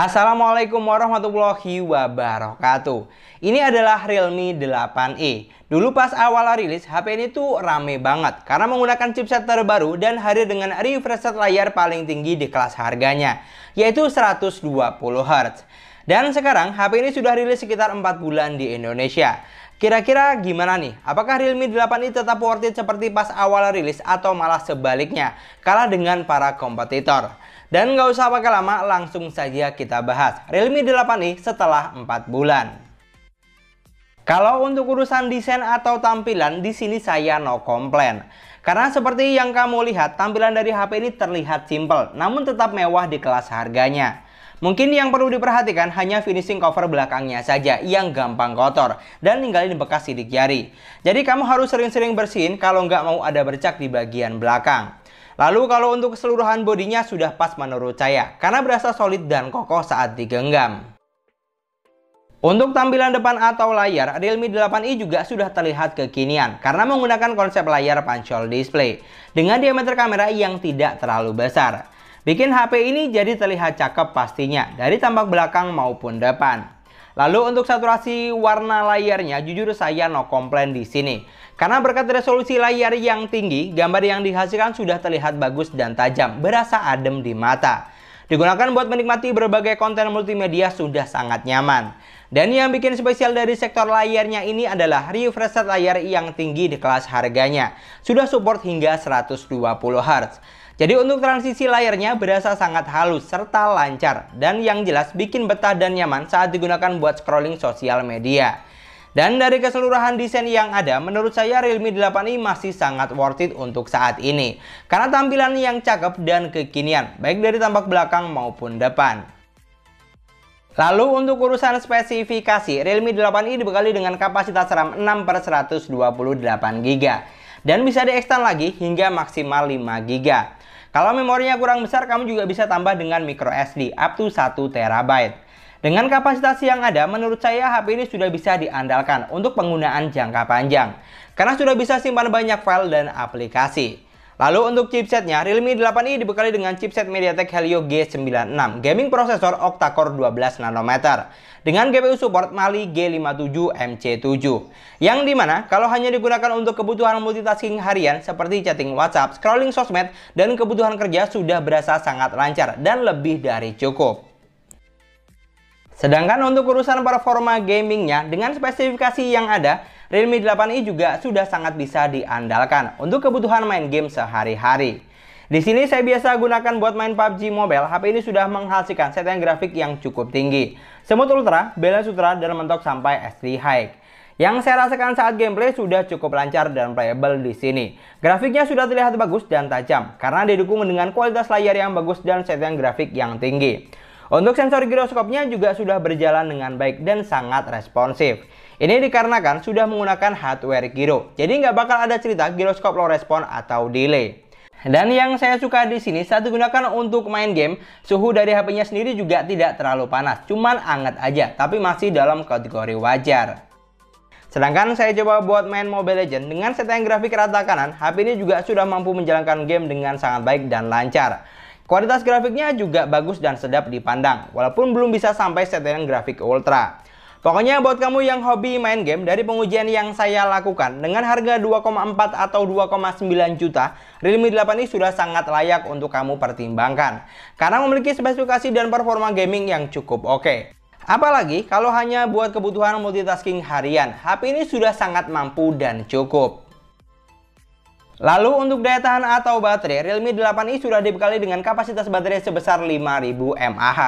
Assalamualaikum warahmatullahi wabarakatuh. Ini adalah Realme 8i. Dulu pas awal rilis, HP ini tuh rame banget karena menggunakan chipset terbaru dan hadir dengan refresh rate layar paling tinggi di kelas harganya, yaitu 120 Hz. Dan sekarang HP ini sudah rilis sekitar 4 bulan di Indonesia. Kira-kira gimana nih? Apakah Realme 8i tetap worth it seperti pas awal rilis atau malah sebaliknya, kalah dengan para kompetitor? Dan nggak usah pakai lama, langsung saja kita bahas Realme 8i setelah 4 bulan. Kalau untuk urusan desain atau tampilan, di sini saya no komplain. Karena seperti yang kamu lihat, tampilan dari HP ini terlihat simple, namun tetap mewah di kelas harganya. Mungkin yang perlu diperhatikan hanya finishing cover belakangnya saja yang gampang kotor dan ninggalin bekas sidik jari. Jadi kamu harus sering-sering bersihin kalau nggak mau ada bercak di bagian belakang. Lalu kalau untuk keseluruhan bodinya sudah pas menurut saya, karena berasa solid dan kokoh saat digenggam. Untuk tampilan depan atau layar, Realme 8i juga sudah terlihat kekinian karena menggunakan konsep layar pancol display dengan diameter kamera yang tidak terlalu besar. Bikin HP ini jadi terlihat cakep pastinya dari tampak belakang maupun depan. Lalu untuk saturasi warna layarnya, jujur saya no komplain di sini. Karena berkat resolusi layar yang tinggi, gambar yang dihasilkan sudah terlihat bagus dan tajam, berasa adem di mata. Digunakan buat menikmati berbagai konten multimedia sudah sangat nyaman. Dan yang bikin spesial dari sektor layarnya ini adalah refresh rate layar yang tinggi di kelas harganya. Sudah support hingga 120 Hz. Jadi untuk transisi layarnya berasa sangat halus serta lancar. Dan yang jelas bikin betah dan nyaman saat digunakan buat scrolling sosial media. Dan dari keseluruhan desain yang ada, menurut saya Realme 8i masih sangat worth it untuk saat ini. Karena tampilan yang cakep dan kekinian, baik dari tampak belakang maupun depan. Lalu untuk urusan spesifikasi, Realme 8i dibekali dengan kapasitas RAM 6/128GB. Dan bisa di-extend lagi hingga maksimal 5GB. Kalau memorinya kurang besar, kamu juga bisa tambah dengan microSD up to 1TB. Dengan kapasitas yang ada, menurut saya HP ini sudah bisa diandalkan untuk penggunaan jangka panjang. Karena sudah bisa simpan banyak file dan aplikasi. Lalu untuk chipsetnya, Realme 8i dibekali dengan chipset MediaTek Helio G96 gaming prosesor octa-core 12 nanometer dengan GPU support Mali G57MC7 yang dimana kalau hanya digunakan untuk kebutuhan multitasking harian seperti chatting WhatsApp, scrolling sosmed, dan kebutuhan kerja sudah berasa sangat lancar dan lebih dari cukup. Sedangkan untuk urusan performa gamingnya, dengan spesifikasi yang ada, Realme 8i juga sudah sangat bisa diandalkan untuk kebutuhan main game sehari-hari. Di sini saya biasa gunakan buat main PUBG Mobile. HP ini sudah menghasilkan settingan grafik yang cukup tinggi, Smooth Ultra, Balance Ultra, dan mentok sampai SD High. Yang saya rasakan saat gameplay sudah cukup lancar dan playable di sini. Grafiknya sudah terlihat bagus dan tajam karena didukung dengan kualitas layar yang bagus dan settingan grafik yang tinggi. Untuk sensor giroskopnya juga sudah berjalan dengan baik dan sangat responsif. Ini dikarenakan sudah menggunakan hardware giro, jadi nggak bakal ada cerita giroskop low respon atau delay. Dan yang saya suka di sini saat digunakan untuk main game, suhu dari HP-nya sendiri juga tidak terlalu panas, cuman hangat aja, tapi masih dalam kategori wajar. Sedangkan saya coba buat main Mobile Legends dengan settingan grafik rata kanan, HP ini juga sudah mampu menjalankan game dengan sangat baik dan lancar. Kualitas grafiknya juga bagus dan sedap dipandang, walaupun belum bisa sampai settingan grafik ultra. Pokoknya buat kamu yang hobi main game, dari pengujian yang saya lakukan, dengan harga 2,4 atau 2,9 juta, Realme 8i sudah sangat layak untuk kamu pertimbangkan. Karena memiliki spesifikasi dan performa gaming yang cukup oke. Apalagi kalau hanya buat kebutuhan multitasking harian, HP ini sudah sangat mampu dan cukup. Lalu untuk daya tahan atau baterai, Realme 8i sudah dibekali dengan kapasitas baterai sebesar 5000 mAh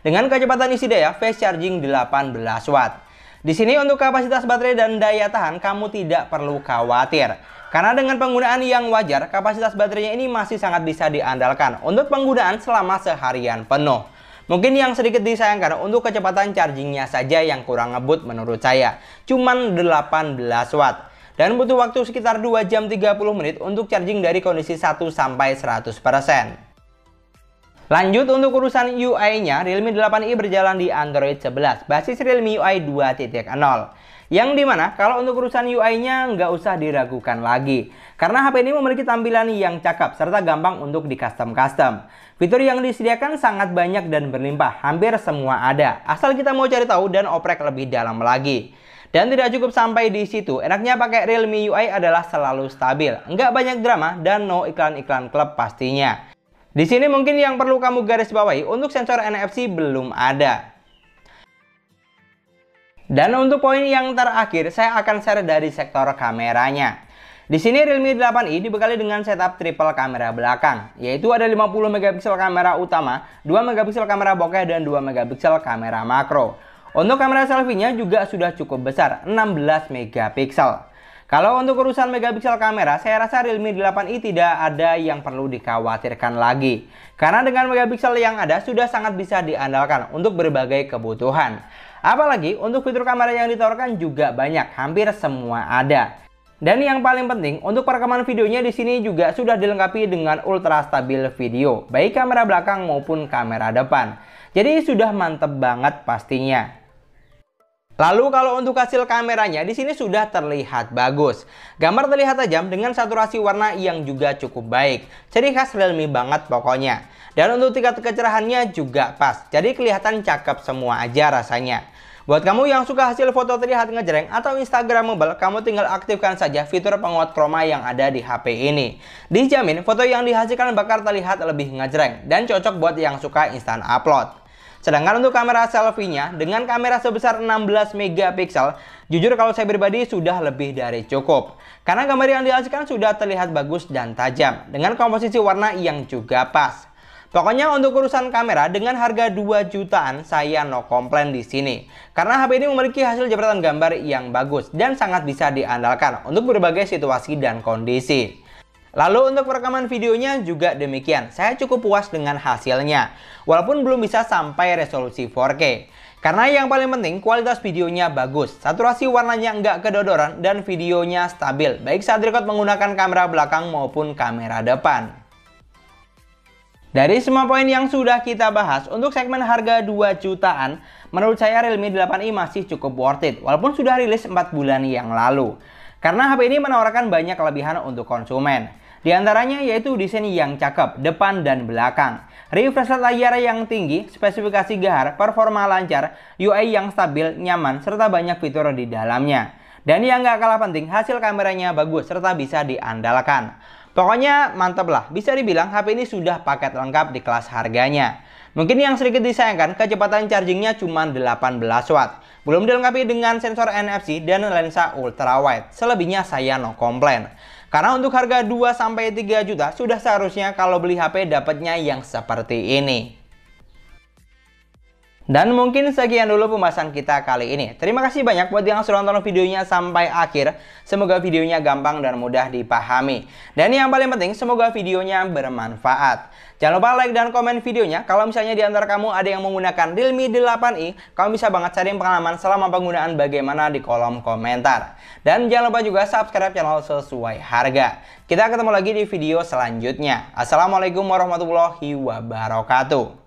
dengan kecepatan isi daya fast charging 18 Watt. Di sini untuk kapasitas baterai dan daya tahan kamu tidak perlu khawatir. Karena dengan penggunaan yang wajar, kapasitas baterainya ini masih sangat bisa diandalkan untuk penggunaan selama seharian penuh. Mungkin yang sedikit disayangkan untuk kecepatan chargingnya saja yang kurang ngebut menurut saya, cuman 18 Watt. Dan butuh waktu sekitar 2 jam 30 menit untuk charging dari kondisi 1 sampai 100%. Lanjut untuk urusan UI-nya, Realme 8i berjalan di Android 11, basis Realme UI 2.0. Yang dimana kalau untuk urusan UI-nya nggak usah diragukan lagi. Karena HP ini memiliki tampilan yang cakep serta gampang untuk di custom-custom. Fitur yang disediakan sangat banyak dan berlimpah, hampir semua ada. Asal kita mau cari tahu dan oprek lebih dalam lagi. Dan tidak cukup sampai di situ, enaknya pakai Realme UI adalah selalu stabil. Nggak banyak drama dan no iklan-iklan klub pastinya. Di sini mungkin yang perlu kamu garis bawahi untuk sensor NFC belum ada. Dan untuk poin yang terakhir, saya akan share dari sektor kameranya. Di sini Realme 8i dibekali dengan setup triple kamera belakang, yaitu ada 50 megapiksel kamera utama, 2 megapiksel kamera bokeh dan 2 megapiksel kamera makro. Untuk kamera selfie-nya juga sudah cukup besar, 16 megapiksel. Kalau untuk urusan megapiksel kamera, saya rasa Realme 8i tidak ada yang perlu dikhawatirkan lagi. Karena dengan megapiksel yang ada sudah sangat bisa diandalkan untuk berbagai kebutuhan. Apalagi untuk fitur kamera yang ditawarkan juga banyak, hampir semua ada. Dan yang paling penting, untuk perekaman videonya di sini juga sudah dilengkapi dengan ultra stabil video, baik kamera belakang maupun kamera depan. Jadi sudah mantep banget pastinya. Lalu kalau untuk hasil kameranya di sini sudah terlihat bagus. Gambar terlihat tajam dengan saturasi warna yang juga cukup baik. Ciri khas Realme banget pokoknya. Dan untuk tingkat kecerahannya juga pas. Jadi kelihatan cakep semua aja rasanya. Buat kamu yang suka hasil foto terlihat ngejreng atau instagramable, kamu tinggal aktifkan saja fitur penguat chroma yang ada di HP ini. Dijamin foto yang dihasilkan bakal terlihat lebih ngejreng dan cocok buat yang suka instan upload. Sedangkan untuk kamera selfie-nya dengan kamera sebesar 16 megapiksel, jujur kalau saya pribadi sudah lebih dari cukup. Karena gambar yang dihasilkan sudah terlihat bagus dan tajam dengan komposisi warna yang juga pas. Pokoknya untuk urusan kamera dengan harga 2 jutaan saya no komplain di sini. Karena HP ini memiliki hasil jepretan gambar yang bagus dan sangat bisa diandalkan untuk berbagai situasi dan kondisi. Lalu untuk perekaman videonya juga demikian, saya cukup puas dengan hasilnya, walaupun belum bisa sampai resolusi 4K. Karena yang paling penting kualitas videonya bagus, saturasi warnanya nggak kedodoran dan videonya stabil, baik saat record menggunakan kamera belakang maupun kamera depan. Dari semua poin yang sudah kita bahas, untuk segmen harga 2 jutaan, menurut saya Realme 8i masih cukup worth it, walaupun sudah rilis 4 bulan yang lalu. Karena HP ini menawarkan banyak kelebihan untuk konsumen. Di antaranya yaitu desain yang cakep, depan dan belakang, refresh rate layar yang tinggi, spesifikasi gahar, performa lancar, UI yang stabil, nyaman, serta banyak fitur di dalamnya. Dan yang gak kalah penting, hasil kameranya bagus serta bisa diandalkan. Pokoknya mantep lah, bisa dibilang HP ini sudah paket lengkap di kelas harganya. Mungkin yang sedikit disayangkan, kecepatan chargingnya cuma 18 watt. Belum dilengkapi dengan sensor NFC dan lensa ultrawide. Selebihnya saya no komplain. Karena untuk harga 2-3 juta sudah seharusnya kalau beli HP dapatnya yang seperti ini. Dan mungkin sekian dulu pembahasan kita kali ini. Terima kasih banyak buat yang sudah nonton videonya sampai akhir. Semoga videonya gampang dan mudah dipahami. Dan yang paling penting, semoga videonya bermanfaat. Jangan lupa like dan komen videonya. Kalau misalnya di antara kamu ada yang menggunakan Realme 8i, kamu bisa banget sharing pengalaman selama penggunaan bagaimana di kolom komentar. Dan jangan lupa juga subscribe channel sesuai harga. Kita ketemu lagi di video selanjutnya. Assalamualaikum warahmatullahi wabarakatuh.